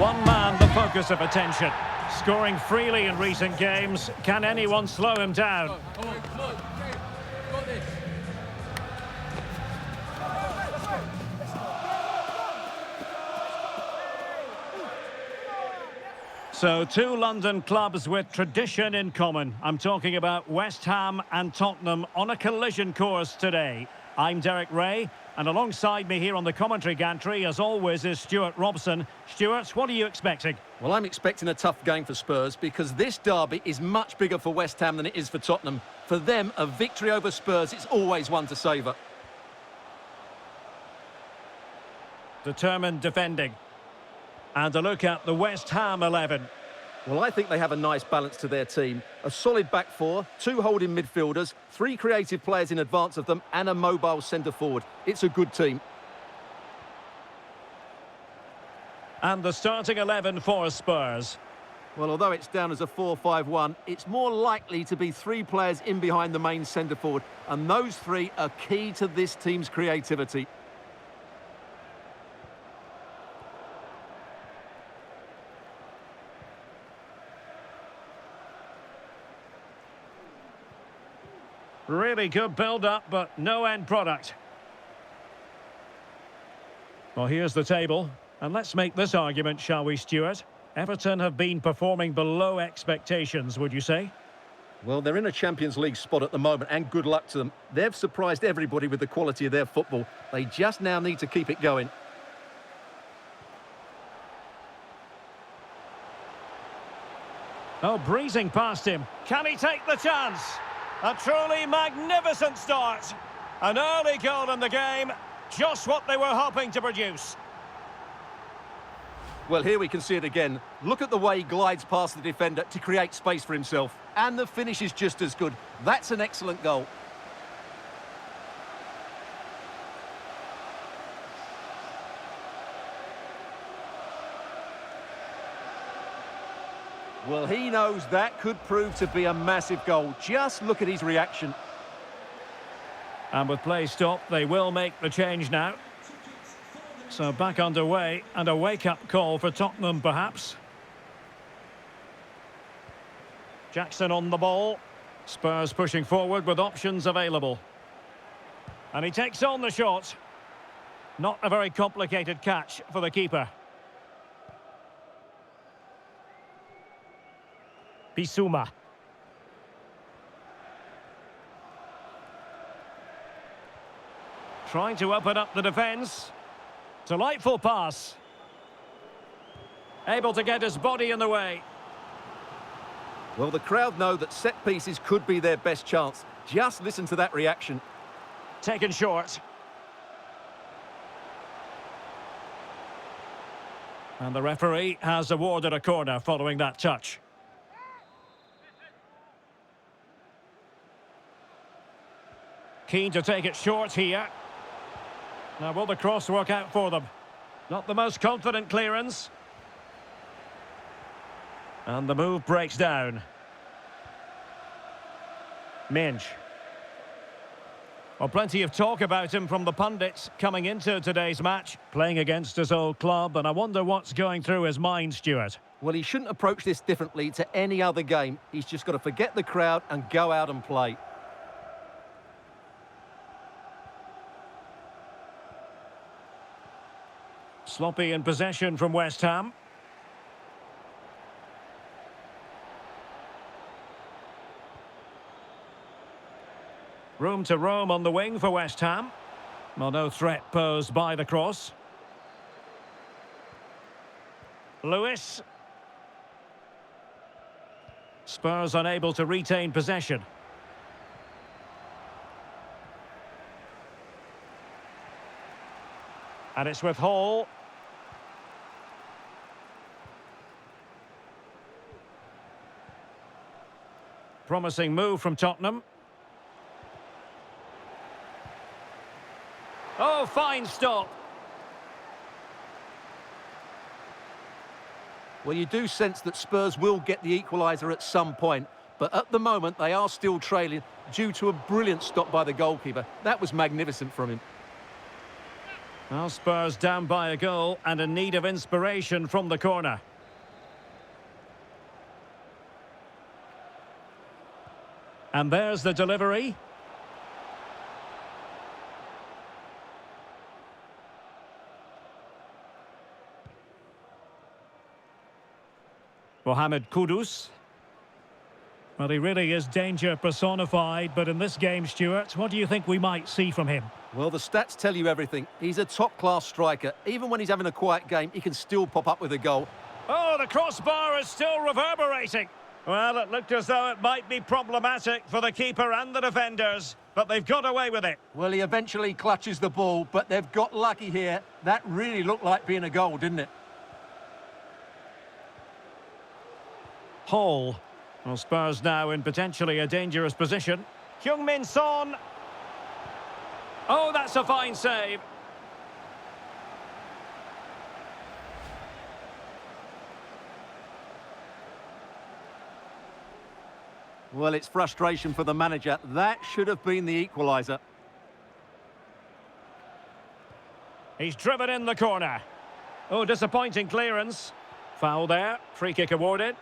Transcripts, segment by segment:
One man the focus of attention. Scoring freely in recent games. Can anyone slow him down? So, two London clubs with tradition in common. I'm talking about West Ham and Tottenham on a collision course today. I'm Derek Ray, and alongside me here on the commentary gantry, as always, is Stuart Robson. Stuart, what are you expecting? Well, I'm expecting a tough game for Spurs because this derby is much bigger for West Ham than it is for Tottenham. For them, a victory over Spurs is always one to savour. Determined defending. And a look at the West Ham 11. Well, I think they have a nice balance to their team. A solid back four, two holding midfielders, three creative players in advance of them, and a mobile centre-forward. It's a good team. And the starting 11 for Spurs. Well, although it's down as a 4-5-1, it's more likely to be three players in behind the main centre-forward. And those three are key to this team's creativity. Really good build-up, but no end product. Well, here's the table. And let's make this argument, shall we, Stuart? Everton have been performing below expectations, would you say? Well, they're in a Champions League spot at the moment, and good luck to them. They've surprised everybody with the quality of their football. They just now need to keep it going. Oh, breezing past him. Can he take the chance? A truly magnificent start. An early goal in the game. Just what they were hoping to produce. Well, here we can see it again. Look at the way he glides past the defender to create space for himself. And the finish is just as good. That's an excellent goal. Well, he knows that could prove to be a massive goal. Just look at his reaction. And with play stopped, they will make the change now. So back underway, and a wake-up call for Tottenham, perhaps. Jackson on the ball. Spurs pushing forward with options available. And he takes on the shot. Not a very complicated catch for the keeper. Bissouma. Trying to open up the defence. Delightful pass. Able to get his body in the way. Well, the crowd know that set pieces could be their best chance. Just listen to that reaction. Taken short. And the referee has awarded a corner following that touch. Keen to take it short here. Now, will the cross work out for them? Not the most confident clearance. And the move breaks down. Minge. Well, plenty of talk about him from the pundits coming into today's match, playing against his old club, and I wonder what's going through his mind, Stuart. Well, he shouldn't approach this differently to any other game. He's just got to forget the crowd and go out and play. Sloppy in possession from West Ham. Room to roam on the wing for West Ham. Well, no threat posed by the cross. Lewis. Spurs unable to retain possession. And it's with Hall. Promising move from Tottenham. Oh, fine stop. Well, you do sense that Spurs will get the equaliser at some point, but at the moment they are still trailing due to a brilliant stop by the goalkeeper. That was magnificent from him. Well, Spurs down by a goal and in need of inspiration from the corner. And there's the delivery. Mohamed Kudus. Well, he really is danger personified, but in this game, Stuart, what do you think we might see from him? Well, the stats tell you everything. He's a top-class striker. Even when he's having a quiet game, he can still pop up with a goal. Oh, the crossbar is still reverberating. Well, it looked as though it might be problematic for the keeper and the defenders, but they've got away with it. Well, he eventually clutches the ball, but they've got lucky here. That really looked like being a goal, didn't it? Hall. Well, Spurs now in potentially a dangerous position. Heung-min Son. Oh, that's a fine save. Well, it's frustration for the manager. That should have been the equaliser. He's driven in the corner. Oh, disappointing clearance. Foul there. Free kick awarded.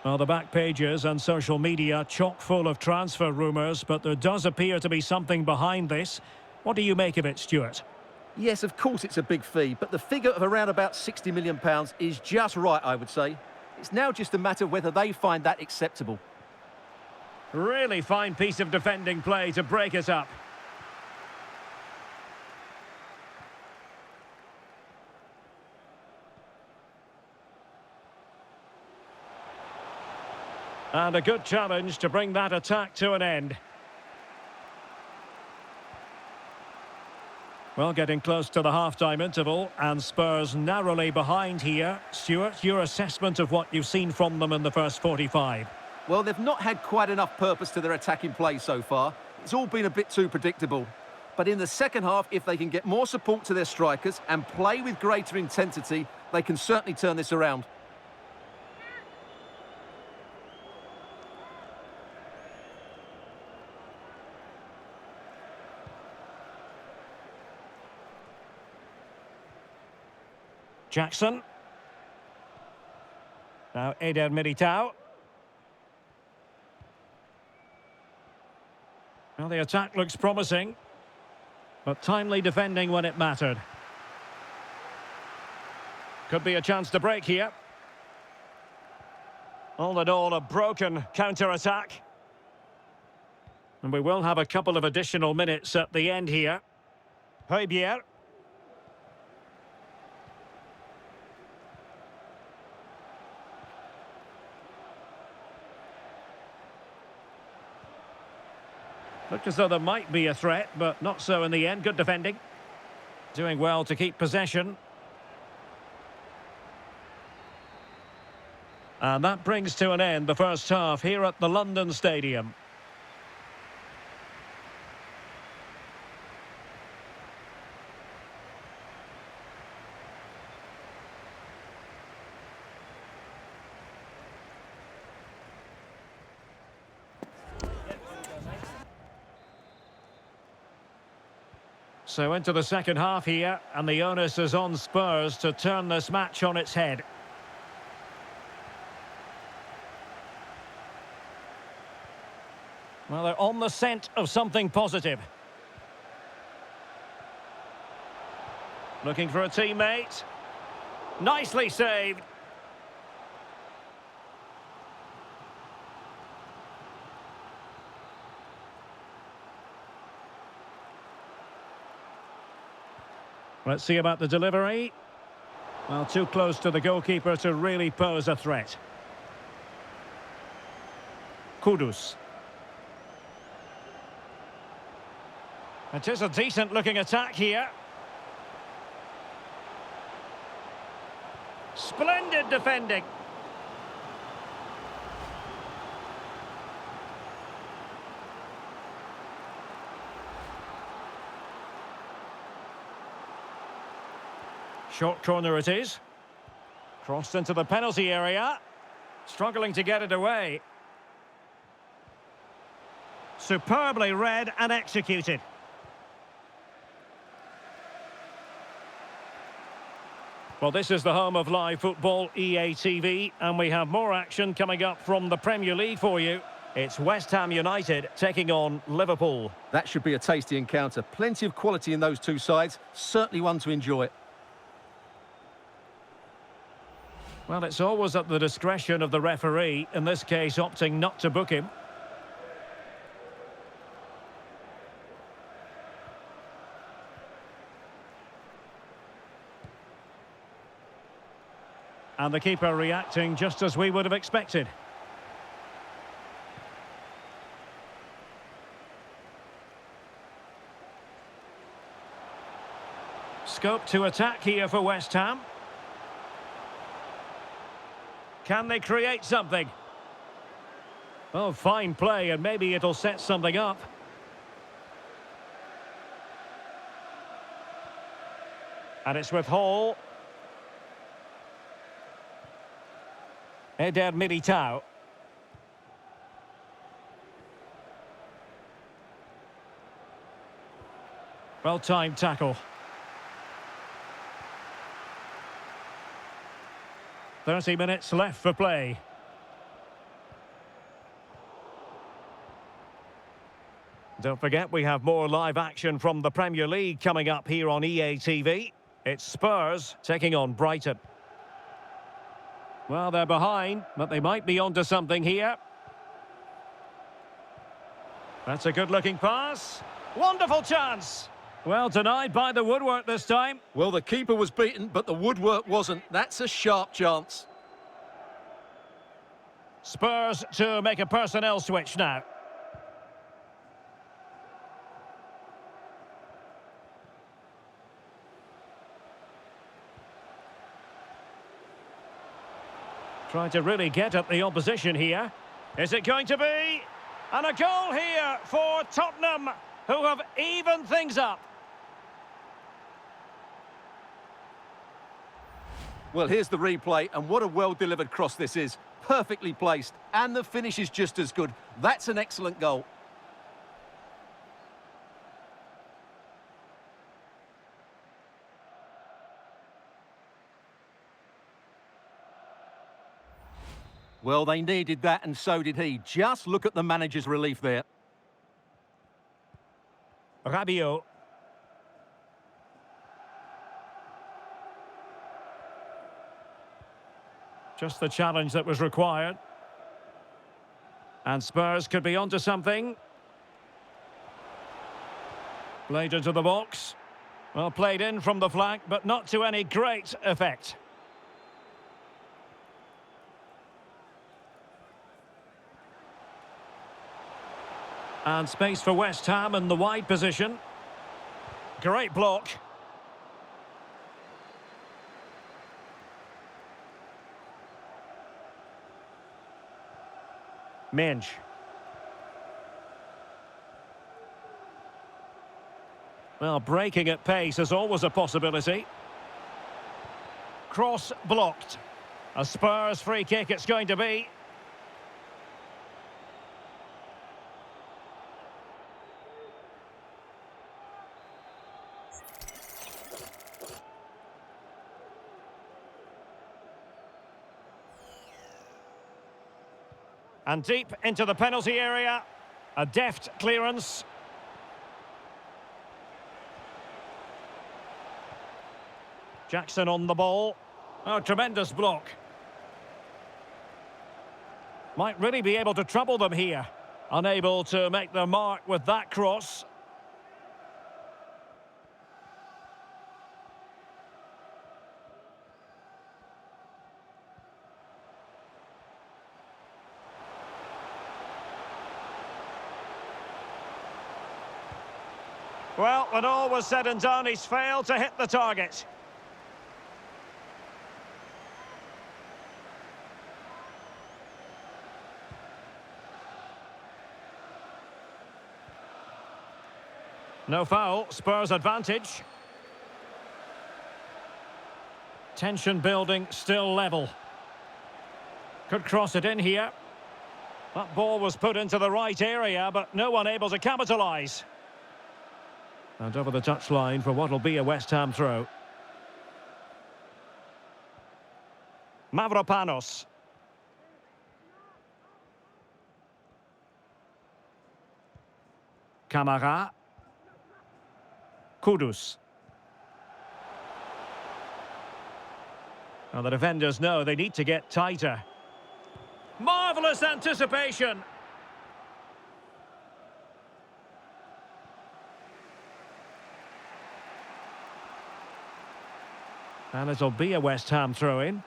Well, the back pages and social media chock full of transfer rumours, but there does appear to be something behind this. What do you make of it, Stuart? Yes, of course it's a big fee, but the figure of around about £60 million is just right, I would say. It's now just a matter of whether they find that acceptable. Really fine piece of defending play to break it up. And a good challenge to bring that attack to an end. Well, getting close to the half-time interval, and Spurs narrowly behind here. Stuart, your assessment of what you've seen from them in the first 45? Well, they've not had quite enough purpose to their attacking play so far. It's all been a bit too predictable. But in the second half, if they can get more support to their strikers and play with greater intensity, they can certainly turn this around. Jackson. Now Eder Militao. Well, the attack looks promising, but timely defending when it mattered. Could be a chance to break here. All in all, a broken counter-attack. And we will have a couple of additional minutes at the end here. Højbjerg. Looked as though there might be a threat, but not so in the end. Good defending. Doing well to keep possession. And that brings to an end the first half here at the London Stadium. So into the second half here, and the onus is on Spurs to turn this match on its head. Well, they're on the scent of something positive. Looking for a teammate. Nicely saved. Let's see about the delivery. Well, too close to the goalkeeper to really pose a threat. Kudus. It is a decent-looking attack here. Splendid defending. Short corner it is. Crossed into the penalty area. Struggling to get it away. Superbly read and executed. Well, this is the home of live football, EA TV, and we have more action coming up from the Premier League for you. It's West Ham United taking on Liverpool. That should be a tasty encounter. Plenty of quality in those two sides. Certainly one to enjoy. Well, it's always at the discretion of the referee, in this case opting not to book him. And the keeper reacting just as we would have expected. Scope to attack here for West Ham. Can they create something? Oh, fine play, and maybe it'll set something up. And it's with 𝐏𝐂 𝐒𝐻𝐂. Well-timed tackle. 30 minutes left for play. Don't forget, we have more live action from the Premier League coming up here on EA TV. It's Spurs taking on Brighton. Well, they're behind, but they might be onto something here. That's a good-looking pass. Wonderful chance. Well, denied by the woodwork this time. Well, the keeper was beaten, but the woodwork wasn't. That's a sharp chance. Spurs to make a personnel switch now. Trying to really get at the opposition here. Is it going to be? And a goal here for Tottenham, who have evened things up. Well, here's the replay, and what a well-delivered cross this is. Perfectly placed, and the finish is just as good. That's an excellent goal. Well, they needed that, and so did he. Just look at the manager's relief there. Rabiot. Just the challenge that was required. And Spurs could be onto something. Played into the box. Well, played in from the flank, but not to any great effect. And space for West Ham in the wide position. Great block. Minge. Well, breaking at pace is always a possibility. Cross blocked. A Spurs free kick it's going to be. And deep into the penalty area. A deft clearance. Jackson on the ball. Oh, tremendous block. Might really be able to trouble them here. Unable to make their mark with that cross. Well, when all was said and done, he's failed to hit the target. No foul, Spurs advantage. Tension building, still level. Could cross it in here. That ball was put into the right area, but no one able to capitalise. And over the touchline for what will be a West Ham throw. Mavropanos. Kamara. Kudus. Well, the defenders know they need to get tighter. Marvellous anticipation. And it'll be a West Ham throw-in.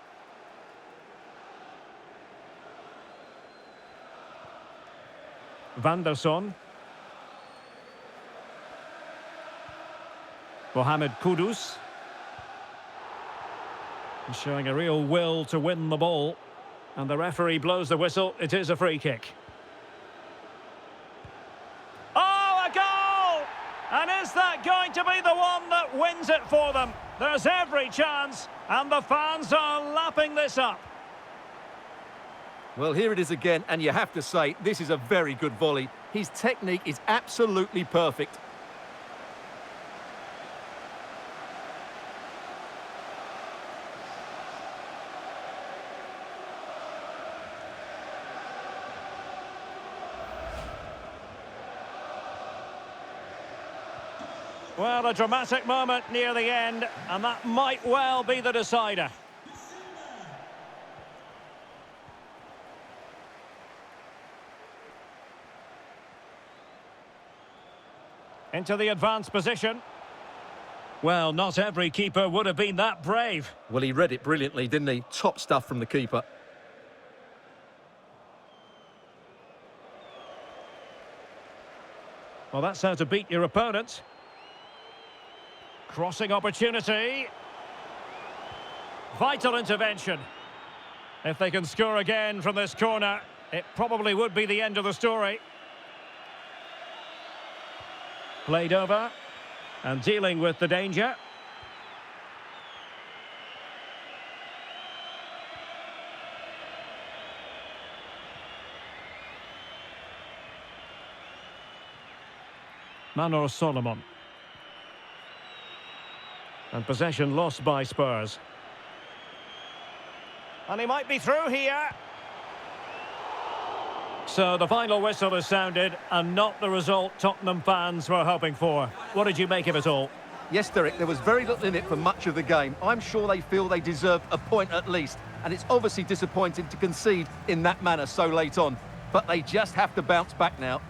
Vanderson. Mohamed Kudus. He's showing a real will to win the ball. And the referee blows the whistle. It is a free kick. Oh, a goal! And is that going to be the one that wins it for them? There's every chance, and the fans are lapping this up. Well, here it is again, and you have to say, this is a very good volley. His technique is absolutely perfect. Well, a dramatic moment near the end, and that might well be the decider. Into the advanced position. Well, not every keeper would have been that brave. Well, he read it brilliantly, didn't he? Top stuff from the keeper. Well, that's how to beat your opponent. Crossing opportunity. Vital intervention. If they can score again from this corner, it probably would be the end of the story. Played over and dealing with the danger. Manor Solomon. And possession lost by Spurs. And he might be through here. So the final whistle has sounded, and not the result Tottenham fans were hoping for. What did you make of it all? Yes, Derek, there was very little in it for much of the game. I'm sure they feel they deserve a point at least, and it's obviously disappointing to concede in that manner so late on. But they just have to bounce back now.